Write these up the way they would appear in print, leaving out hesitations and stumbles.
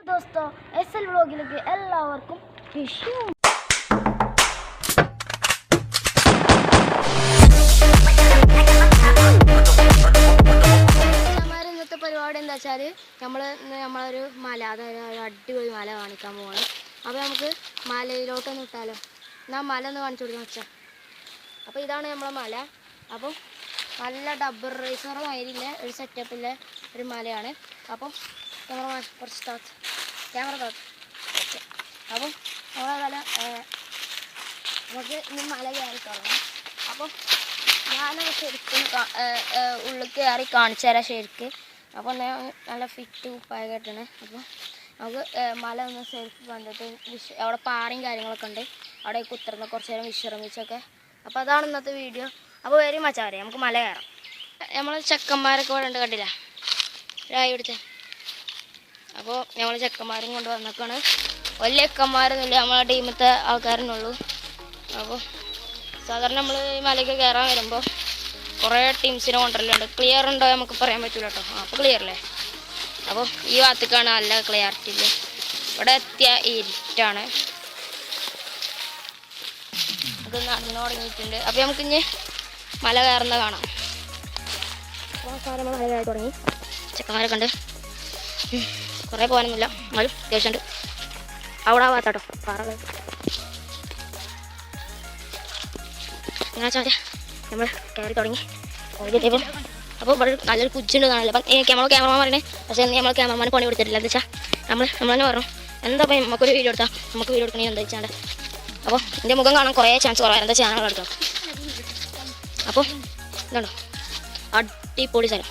दोस्तों SL വ്ലോഗിലേക്ക് എല്ലാവർക്കും വിഷു. ഇന്നത്തെ പരിപാടി എന്താ വെച്ചാൽ നമ്മളൊരു മല, അതൊരു അടിപൊളി മല കാണിക്കാൻ പോവാണ്. അപ്പോൾ നമുക്ക് മലയിലോട്ടൊന്ന് ഇട്ടാലോ. എന്നാൽ മല ഒന്ന് കാണിച്ചു കൊടുക്കാൻ വെച്ചാൽ. അപ്പോൾ ഇതാണ് നമ്മളെ മല. അപ്പോൾ നല്ല ഡബർ റേസർ മാതിരിയില്ല ഒരു സെറ്റപ്പില്ല ഒരു മലയാണ്. അപ്പം ക്യാമറ കുറച്ച് താത്ത് ഓക്കെ. അപ്പം നമ്മളെ നമുക്ക് ഇനി മല കയറി തുടങ്ങാം. അപ്പം ഞാനത് ശരിക്കും ഉള്ളിൽ കയറി കാണിച്ചു തരാം ശരിക്ക്. അപ്പോൾ നല്ല ഫിറ്റ് ഉപ്പായ കേട്ടാണ്. അപ്പോൾ നമുക്ക് മല ഒന്ന് സെൽഫ് കണ്ടിട്ട് അവിടെ പാറയും കാര്യങ്ങളൊക്കെ ഉണ്ട്. അവിടെ കുത്തിർന്ന് കുറച്ച് നേരം വിശ്രമിച്ചൊക്കെ. അപ്പോൾ അതാണ് ഇന്നത്തെ വീഡിയോ. അപ്പോൾ വരും മച്ചാരെ നമുക്ക് മല കയറാം. നമ്മൾ ചെക്കന്മാരൊക്കെ ഇവിടെ ഉണ്ട്, കണ്ടില്ല രായി ഇവിടുത്തെ. അപ്പോൾ നമ്മൾ ചെക്കന്മാരും കൊണ്ട് വന്നേക്കാണ്. വലിയ ചെക്കന്മാരൊന്നുമില്ല, നമ്മളെ ടീമത്തെ ആൾക്കാരനുള്ളൂ. അപ്പോൾ സാധാരണ നമ്മൾ ഈ മലയ്ക്ക് കയറാൻ വരുമ്പോൾ കുറേ ടീംസിനെ കൊണ്ടുവരലുണ്ട്. ക്ലിയർ ഉണ്ടോ നമുക്ക് പറയാൻ പറ്റില്ല കേട്ടോ. അപ്പോൾ ക്ലിയർ അല്ലേ. അപ്പോൾ ഈ ഭാഗത്തേക്കാണ് നല്ല ക്ലിയറിറ്റി ഇല്ല. ഇവിടെ എത്തിയ ഇരുട്ടാണ്, അത് നടന്നു തുടങ്ങിയിട്ടുണ്ട്. അപ്പോൾ നമുക്കിഞ്ഞ് മല കയറുന്നത് കാണാം. അപ്പോൾ നമ്മൾ മല കയറി തുടങ്ങി. ചെക്കന്മാരൊക്കെ ഉണ്ട്, കുറേ പോകാനൊന്നുമില്ല, എന്നാലും അത്യാവശ്യമുണ്ട്. അവിടെ ഭാഗത്താട്ടോ പാറകൾ. അങ്ങനെ വെച്ചാൽ നമ്മൾ കയറി തുടങ്ങി. അപ്പോൾ ഇവിടെ നല്ലൊരു കുജ്ജുണ്ട് കാണാനില്ല. അപ്പം ക്യാമറമാൻ പറയണേ, പക്ഷേ നമ്മൾ ക്യാമറമാൻ പണി കൊടുത്തിട്ടില്ല. എന്താ വെച്ചാൽ നമ്മൾ തന്നെ പറഞ്ഞു എന്താ അപ്പം നമുക്കൊരു വീഡിയോ എടുത്താൽ നമുക്ക് വീഡിയോ എടുക്കണേ എന്താ വെച്ചാൽ. അപ്പോൾ എൻ്റെ മുഖം കാണാൻ കുറേ ചാൻസ് കുറവായിരുന്നു, എന്താ ചാനൽ എടുക്കണം. അപ്പോൾ ഇതുണ്ടോ അടിപൊളി സ്ഥലം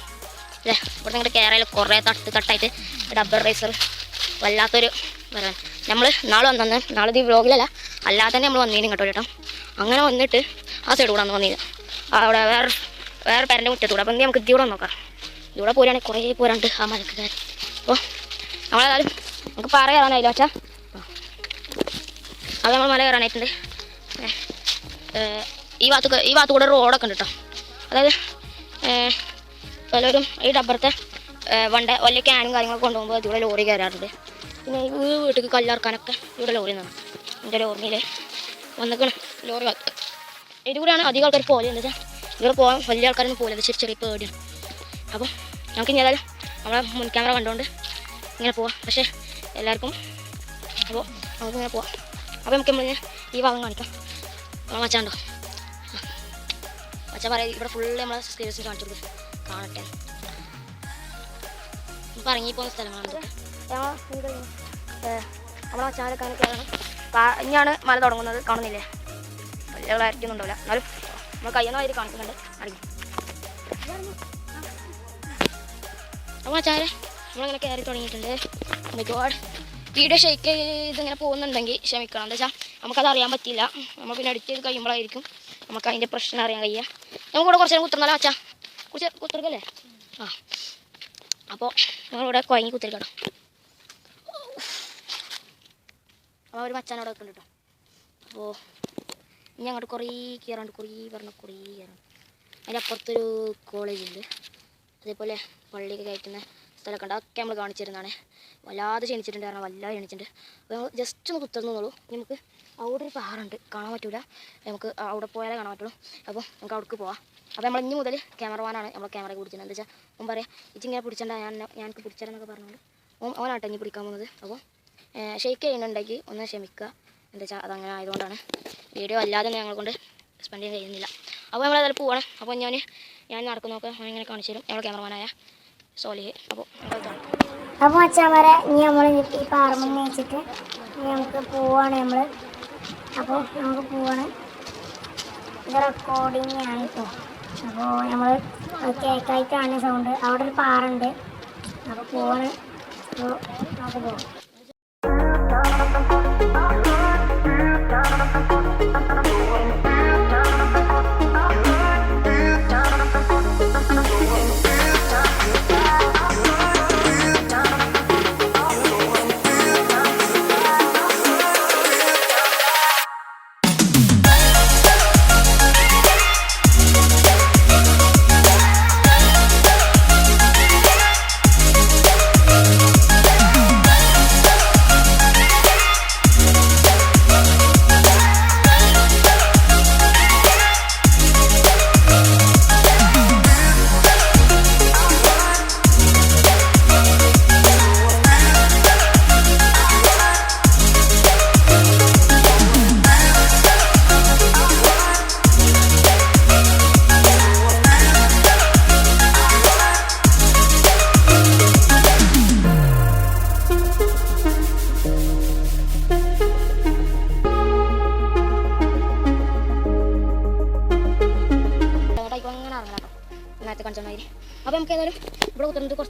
അല്ലേ. ഇവിടെ നിങ്ങളുടെ കേരളയിൽ കുറേ തട്ടായിട്ട് ഡബർ റേസർ വല്ലാത്തൊരു വരാൻ. നമ്മൾ നാളെ വന്നു, നാളെ ഈ വ്ലോഗിലല്ല അല്ലാതെ തന്നെ നമ്മൾ വന്നീനും കേട്ടോ ചേട്ടാ. അങ്ങനെ വന്നിട്ട് ആ സൈഡ് കൂടെ അന്ന് വന്നില്ല, അവിടെ വേറെ പേരൻ്റെ മുറ്റത്തൂടെ. അപ്പം നമുക്ക് ഇതിലൂടെ നോക്കാം. ഇതിലൂടെ പോരാണെങ്കിൽ കുറേ പോരാണ്ട് ആ മലക്ക് കയറി. അപ്പോൾ നമ്മളേതായാലും നമുക്ക് പാറ കയറാനായില്ല വെച്ചാൽ. അത് നമ്മൾ മല കയറാനായിട്ടുണ്ട്. ഈ ഭാഗത്ത് കൂടെ റോഡൊക്കെ ഉണ്ട് കേട്ടോ. അതായത് പലരും ഈ ഡബ്ബറത്തെ വലിയ ക്യാനും കാര്യങ്ങളൊക്കെ കൊണ്ടുപോകുമ്പോൾ ഇതിവിടെ ലോറി കയറാറുണ്ട്. പിന്നെ ഈ വീട്ടിൽ കല്ലിറക്കാനൊക്കെ ഇവിടെ ലോറി നിന്നാണ്. എൻ്റെ ലോറിയിൽ വന്നിക്കണം ലോറി ഭാഗത്ത്. ഇതുകൂടെയാണ് അധികം ആൾക്കാർ പോലെ. എന്താ വെച്ചാൽ ഇവിടെ പോകാൻ വലിയ ആൾക്കാരൊന്നും പോലെ, ചെറിയ ചെറിയ പേടിയാണ്. അപ്പോൾ നമുക്ക് ഇനി ഏതായാലും നമ്മളെ മുൻ ക്യാമറ കണ്ടുകൊണ്ട് ഇങ്ങനെ പോവാം. പക്ഷേ എല്ലാവർക്കും അപ്പോൾ നമുക്കിങ്ങനെ പോവാം. അപ്പോൾ നമുക്ക് നമ്മളിങ്ങനെ ഈ ഭാഗം കാണിക്കാം. നമ്മൾ മച്ചാണ്ടോ മച്ചാൻ പറയാം ഇവിടെ ഫുള്ള് നമ്മളെ സബ്സ്ക്രൈബേഴ്സിന് കാണിച്ചു കൊടുക്കും, കാണട്ടെ. ഇപ്പം ഇറങ്ങിപ്പോകുന്ന സ്ഥലങ്ങളാണ് നമ്മളെ മച്ചാനൊക്കെ അങ്ങനെ കയറണം. ഇനിയാണ് മല തുടങ്ങുന്നത്, കാണുന്നില്ലേ. വലിയ ക്ലാരിറ്റി ഒന്നും ഉണ്ടാവില്ല, എന്നാലും നമ്മൾ കയ്യൊന്നും അതിൽ കാണിക്കുന്നുണ്ട്. അറിയും അപ്പോൾ മച്ചാരെ നമ്മളിങ്ങനെ കയറി തുടങ്ങിയിട്ടുണ്ട്. ഒരുപാട് വീഡിയോ ഷെയ്ക്ക് ഇതിങ്ങനെ പോകുന്നുണ്ടെങ്കിൽ ക്ഷമിക്കണം. എന്താ വെച്ചാൽ നമുക്കത് അറിയാൻ പറ്റില്ല. നമ്മൾ പിന്നെ എഡിറ്റ് ചെയ്ത് കഴിയുമ്പോഴായിരിക്കും നമുക്ക് അതിൻ്റെ പ്രശ്നം അറിയാൻ കഴിയുക. നമുക്കിവിടെ കുറച്ച് നേരം കുത്തിർന്നാലോ വെച്ചാൽ കുത്തിർക്കല്ലേ. ആ അപ്പോൾ ഞങ്ങളിവിടെ കുഴങ്ങി കുത്തിരിക്കണം. അപ്പോൾ ഒരു മച്ചാനോടെ വെക്കുന്നുണ്ട് കേട്ടോ. അപ്പോൾ ഇനി അങ്ങോട്ട് കുറേ കയറാണ്ട് കുറേ കയറണം. അതിൻ്റെ അപ്പുറത്തൊരു കോളേജുണ്ട്, അതേപോലെ പള്ളിയൊക്കെ കയറ്റുന്ന സ്ഥലമൊക്കെ ഉണ്ട്. അതൊക്കെ നമ്മൾ കാണിച്ചു തരുന്നതാണ്. വല്ലാതെ ക്ഷണിച്ചിട്ടുണ്ട്, കാരണം വല്ലാതെ ക്ഷണിച്ചിട്ടുണ്ട്. അപ്പോൾ നമ്മൾ ജസ്റ്റ് ഒന്ന് കുത്തിർന്നുള്ളൂ. നമുക്ക് അവിടെ ഒരു പാറുണ്ട്, കാണാൻ പറ്റില്ല. നമുക്ക് അവിടെ പോയാലേ കാണാൻ പറ്റുള്ളൂ. അപ്പോൾ നമുക്ക് അവിടേക്ക് പോവാം. അപ്പോൾ നമ്മൾ ഇനി മുതൽ ക്യാമറമാനാണ് നമ്മൾ ക്യാമറ പിടിച്ചത്. എന്താ വെച്ചാൽ ഓൻ പറയാം ഇച്ചിങ്ങനെ പിടിച്ചണ്ട, ഞാനൊക്കെ പിടിച്ചാലെന്നൊക്കെ പറഞ്ഞുകൊണ്ട് ഓനാട്ടോ ഇനി പിടിക്കാൻ പോകുന്നത്. അപ്പോൾ ഷെയ്ക്ക് ചെയ്യുന്നുണ്ടെങ്കിൽ ഒന്ന് ക്ഷമിക്കുക. എന്താ വെച്ചാൽ അതങ്ങനെ ആയതുകൊണ്ടാണ് വീഡിയോ അല്ലാതെ ഞങ്ങളെ കൊണ്ട് സ്പെൻഡ് ചെയ്യാൻ കഴിയുന്നില്ല. അപ്പോൾ നമ്മളേതായാലും പോവാണ്. അപ്പോൾ ഞാൻ നടക്കുന്നതൊക്കെ ഇങ്ങനെ കാണിച്ചു തരും ഞങ്ങൾ ക്യാമറമാനായ സോലിഹ്. അപ്പോൾ മച്ചാമാരെ ഇനി നമ്മൾ ഈ പാറമ്മ വെച്ചിട്ട് നമുക്ക് പോവാണ് നമ്മൾ. അപ്പോൾ നമുക്ക് പോവാണ്. ഇത് റെക്കോർഡിങ് ആണ് ഇപ്പോൾ. അപ്പോൾ നമ്മൾ കേക്കായിട്ടാണ് സൗണ്ട്. അവിടെ ഒരു പാറുണ്ട്, അപ്പോൾ പോവാണ്. അപ്പോൾ നമുക്ക് പോവാം.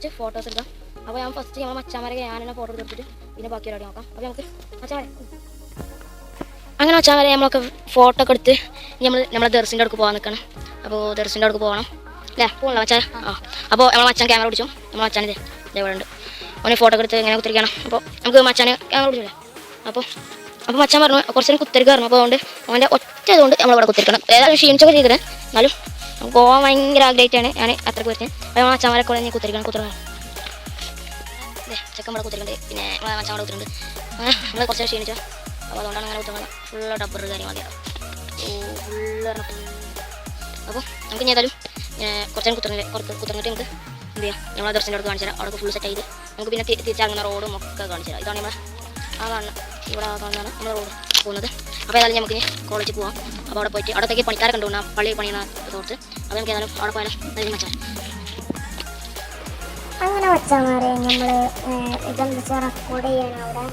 കുറച്ച് ഫോട്ടോസ് എടുക്കാം. അപ്പോൾ ഞാൻ ഫസ്റ്റ് നമ്മൾ മച്ചാമാരെ ഞാൻ തന്നെ ഫോട്ടോ എടുത്തിട്ട് പിന്നെ ബാക്കി പരിപാടി നോക്കാം. അപ്പോൾ നമുക്ക് മച്ചാമാരെ അങ്ങനെ മച്ചാമാരെ നമ്മളൊക്കെ ഫോട്ടോ ഒക്കെ എടുത്ത് നമ്മളെ ദർസിൻ്റെ അടുക്ക് പോകാൻ നിൽക്കണം. അപ്പോൾ ദർസിൻ്റെ അടുക്ക് പോകണം അല്ലേ? പോകണല്ലോ മച്ചാൻ. അപ്പോൾ നമ്മൾ മച്ചാൻ ക്യാമറ പിടിച്ചു. നമ്മൾ മച്ചാൻ ഇതേപോലെ ഉണ്ട്. അവന് ഫോട്ടോ എടുത്ത് ഇങ്ങനെ കുത്തിരിക്കണം. അപ്പോൾ നമുക്ക് മച്ചാൻ ക്യാമറ പിടിച്ചില്ലേ? അപ്പോൾ മച്ചാൻ പറഞ്ഞു കുറച്ച് നേരം കുത്തിരിക്കായിരുന്നു. അപ്പോൾ അതുകൊണ്ട് അവൻ്റെ ഒറ്റ ഇതുകൊണ്ട് നമ്മളിവിടെ കുത്തിരിക്കണം. ഏതായാലും ക്ഷീണിച്ചൊക്കെ ചെയ്തിട്ട് എന്നാലും നമുക്ക് പോകാൻ ഭയങ്കര ആഗ്രഹമായിട്ടാണ് ഞാൻ അത്രയ്ക്ക് വരുന്നത്. അപ്പോൾ നമ്മൾ മച്ചാന്മാരെ കൂടെ കുത്തിരിക്കണം. ചെക്കൻ ഇവിടെ കുത്തിരിക്കുന്നുണ്ട്. പിന്നെ മച്ചാൻ ഇവിടെ കുത്തിട്ടുണ്ട്. നമ്മൾ കുറച്ച് ക്ഷീണിച്ചോ. അപ്പോൾ അതുകൊണ്ടാണ് അങ്ങനെ കുത്തുന്നത്. ഫുള്ള് ഡബ്ബർ കാര്യങ്ങളൊക്കെ ഫുള്ള് അപ്പോൾ നമുക്ക് ഇനി ഏതായാലും കുറച്ച് നേരം കുത്തിറങ്ങിയിട്ട് നമുക്ക് എന്ത് ചെയ്യാം? നമ്മളെ ദർശനം അടുത്ത് കാണിച്ചു തരാം. അവിടെ ഫുൾ സെറ്റ് ചെയ്ത് നമുക്ക് പിന്നെ തിരിച്ചറങ്ങുന്ന റോഡും ഒക്കെ കാണിച്ചു തരാം. ഇതാണ് നമ്മളെ ഇവിടെ കാണുന്നതാണ് നമ്മൾ റോഡ് പോകുന്നത്. അപ്പോൾ ഏതായാലും നമുക്ക് ഇനി കോളേജിൽ പോകാം. അപ്പോൾ അവിടെ പോയിട്ട് അവിടത്തേക്ക് പണിക്കാരൊക്കെ ഉണ്ട് പള്ളി പണിയുന്ന തോർത്ത്. അപ്പോൾ നമുക്ക് ഏതായാലും അവിടെ പോയാലും അതിന് മച്ചാൻ അങ്ങനെ വെച്ചാൽ നമ്മൾ ഇതെന്താ വെച്ചാൽ റെക്കോർഡ് ചെയ്യാൻ അവിടെ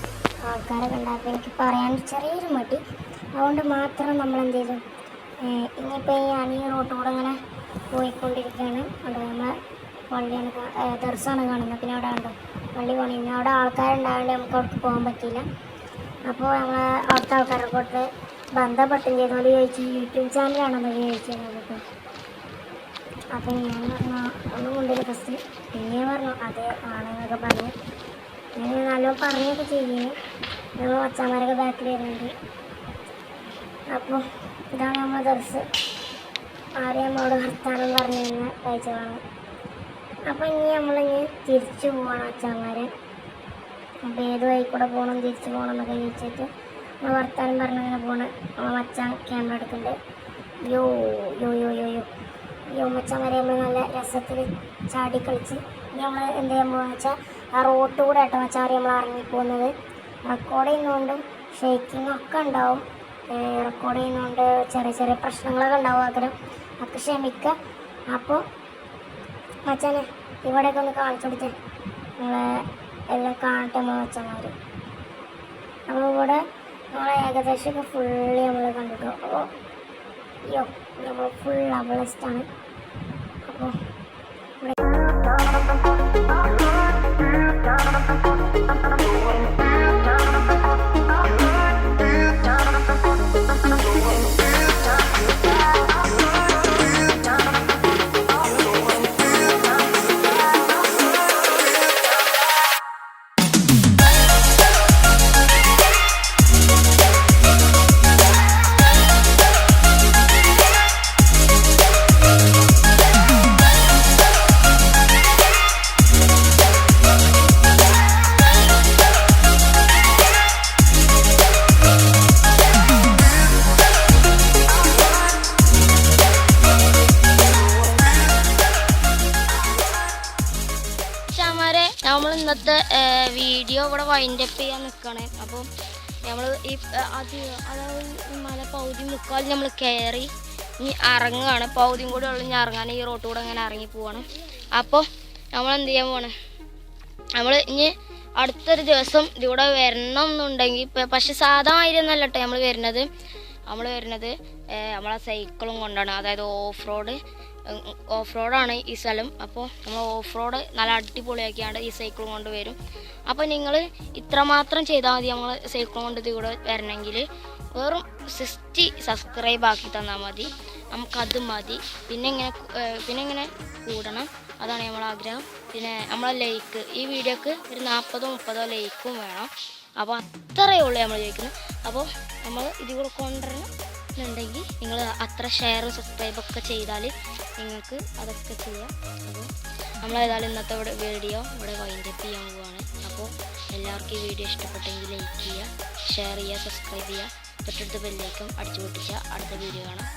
ആൾക്കാരൊക്കെ ഉണ്ടാകും. എനിക്ക് പറയാൻ ചെറിയൊരു മടി, അതുകൊണ്ട് മാത്രം നമ്മൾ എന്ത് ചെയ്തു. ഇനിയിപ്പോൾ ഈ റോഡ് കൂടെ ഇങ്ങനെ പോയിക്കൊണ്ടിരിക്കുകയാണ്. അവിടെ നമ്മളെ പള്ളിയാണ് ദർശനമാണ് കാണുന്നത്. പിന്നെ അവിടെ ഉണ്ടോ പള്ളി പണിയുന്നത്. അവിടെ ആൾക്കാരുണ്ടായതുകൊണ്ട് നമുക്ക് അവിടേക്ക് പോകാൻ പറ്റിയില്ല. അപ്പോൾ നമ്മൾ അവിടുത്തെ ആൾക്കാരെ കൊണ്ട് ബന്ധപ്പെട്ടും ചെയ്തോണ്ട് ചോദിച്ചു യൂട്യൂബ് ചാനലാണെന്ന് ചോദിച്ചിരുന്നത്. അപ്പം ഞാൻ പറഞ്ഞു ഒന്നും കൊണ്ടില്ല ഫസ്റ്റ്. പിന്നെ പറഞ്ഞു അതെ ആണെന്നൊക്കെ പറഞ്ഞു. ഞാൻ നല്ലോണം പറഞ്ഞൊക്കെ ചെയ്യുന്നു. ഞങ്ങൾ അച്ഛന്മാരൊക്കെ ബാക്കിൽ വരുന്നുണ്ട്. അപ്പോൾ ഇതാണ് നമ്മൾ ദർശ് ആരെയും നമ്മളോട് വർത്താനം പറഞ്ഞു തന്ന കാഴ്ചകളാണ്. അപ്പോൾ ഇനി നമ്മളിനി തിരിച്ചു പോകണം അച്ഛന്മാരെ. അപ്പോൾ ഏത് വഴി കൂടെ പോകണം തിരിച്ചു പോകണം എന്നൊക്കെ ചോദിച്ചിട്ട് നമ്മൾ വർത്താനം പറഞ്ഞങ്ങനെ പോകണം. നമ്മൾ മച്ചാൻ ക്യാമറ എടുക്കുന്നുണ്ട്. യോ യോ യോ യോ യോ യോ മച്ചാന്മാരെ നമ്മൾ നല്ല രസത്തിൽ ചാടി കളിച്ച് നമ്മൾ എന്ത് ചെയ്യാൻ പോകുന്നത് വെച്ചാൽ ആ റോട്ട് കൂടെ ആട്ടോ മച്ചാറി നമ്മൾ ഇറങ്ങിപ്പോകുന്നത്. റെക്കോർഡ് ചെയ്യുന്നതുകൊണ്ടും ഷേക്കിങ്ങും ഒക്കെ ഉണ്ടാവും. റെക്കോർഡ് ചെയ്യുന്നതുകൊണ്ട് ചെറിയ ചെറിയ പ്രശ്നങ്ങളൊക്കെ ഉണ്ടാവും. അത്തരം ഒക്കെ ക്ഷമിക്കുക. അപ്പോൾ മച്ചാനെ ഇവിടെയൊക്കെ ഒന്ന് കാണിച്ചു കൊടുത്തേ. നമ്മളെ എല്ലാം കാണട്ടെ മച്ചാന്മാർ. അപ്പോൾ ഇവിടെ നമ്മൾ ഏകദേശമൊക്കെ ഫുള്ളി നമ്മൾ കണ്ടിട്ടു. അപ്പോൾ യോ നമ്മൾ ഫുൾ അവളസ്റ്റാണ്. അപ്പോൾ നമ്മൾ ഇന്നത്തെ വീഡിയോ ഇവിടെ വൈൻഡപ്പ് ചെയ്യാൻ നിൽക്കുകയാണ്. അപ്പോൾ നമ്മൾ ഈ അതായത് മല പൗതി മുക്കാൽ നമ്മൾ കയറി ഇനി ഇറങ്ങുകയാണ്. പൗതിയും കൂടെ ഉള്ളു ഇനി ഇറങ്ങാൻ. ഈ റോഡ് കൂടെ അങ്ങനെ ഇറങ്ങി പോവാണ്. അപ്പോൾ നമ്മൾ എന്ത് ചെയ്യാൻ പോവാണ്? നമ്മൾ ഇനി അടുത്തൊരു ദിവസം ഇതിലൂടെ വരണം എന്നുണ്ടെങ്കിൽ പക്ഷെ സാധാ ആയിരുന്നല്ല കേട്ടോ നമ്മൾ വരുന്നത് നമ്മളെ സൈക്കിളും കൊണ്ടാണ്. അതായത് ഓഫ് റോഡാണ് ഈ സ്ഥലം. അപ്പോൾ നമ്മൾ ഓഫ് റോഡ് നല്ല അടിപൊളിയാക്കിയാണ് ഈ സൈക്കിൾ കൊണ്ട് വരും. അപ്പോൾ നിങ്ങൾ ഇത്രമാത്രം ചെയ്താൽ മതി. നമ്മൾ സൈക്കിൾ കൊണ്ട് ഇതിലൂടെ വരണമെങ്കിൽ വെറും 60 സബ്സ്ക്രൈബ് ആക്കി തന്നാൽ മതി. നമുക്കത് മതി. പിന്നെ ഇങ്ങനെ കൂടണം, അതാണ് നമ്മളെ ആഗ്രഹം. പിന്നെ നമ്മളെ ലൈക്ക് ഈ വീഡിയോക്ക് ഒരു 40-30 ലൈക്കും വേണം. അപ്പോൾ അത്രയേ ഉള്ളൂ നമ്മൾ ചോദിക്കുന്നത്. അപ്പോൾ നമ്മൾ ഇതിലൂടെ കൊണ്ടുവരണമെന്നുണ്ടെങ്കിൽ നിങ്ങൾ അത്ര ഷെയറും സബ്സ്ക്രൈബൊക്കെ ചെയ്താൽ നിങ്ങൾക്ക് അതൊക്കെ ചെയ്യാം. അപ്പോൾ നമ്മളേതായാലും ഇന്നത്തെ വീഡിയോ ഇവിടെ വൈൻഡപ്പ് ചെയ്യാൻ പോവുകയാണ്. അപ്പോൾ എല്ലാവർക്കും ഈ വീഡിയോ ഇഷ്ടപ്പെട്ടെങ്കിൽ ലൈക്ക് ചെയ്യുക, ഷെയർ ചെയ്യുക, സബ്സ്ക്രൈബ് ചെയ്യുക, തൊട്ടടുത്ത് ബെല്ലൈക്കൺ അടിച്ചു പൊട്ടിക്കുക. അടുത്ത വീഡിയോ കാണാം.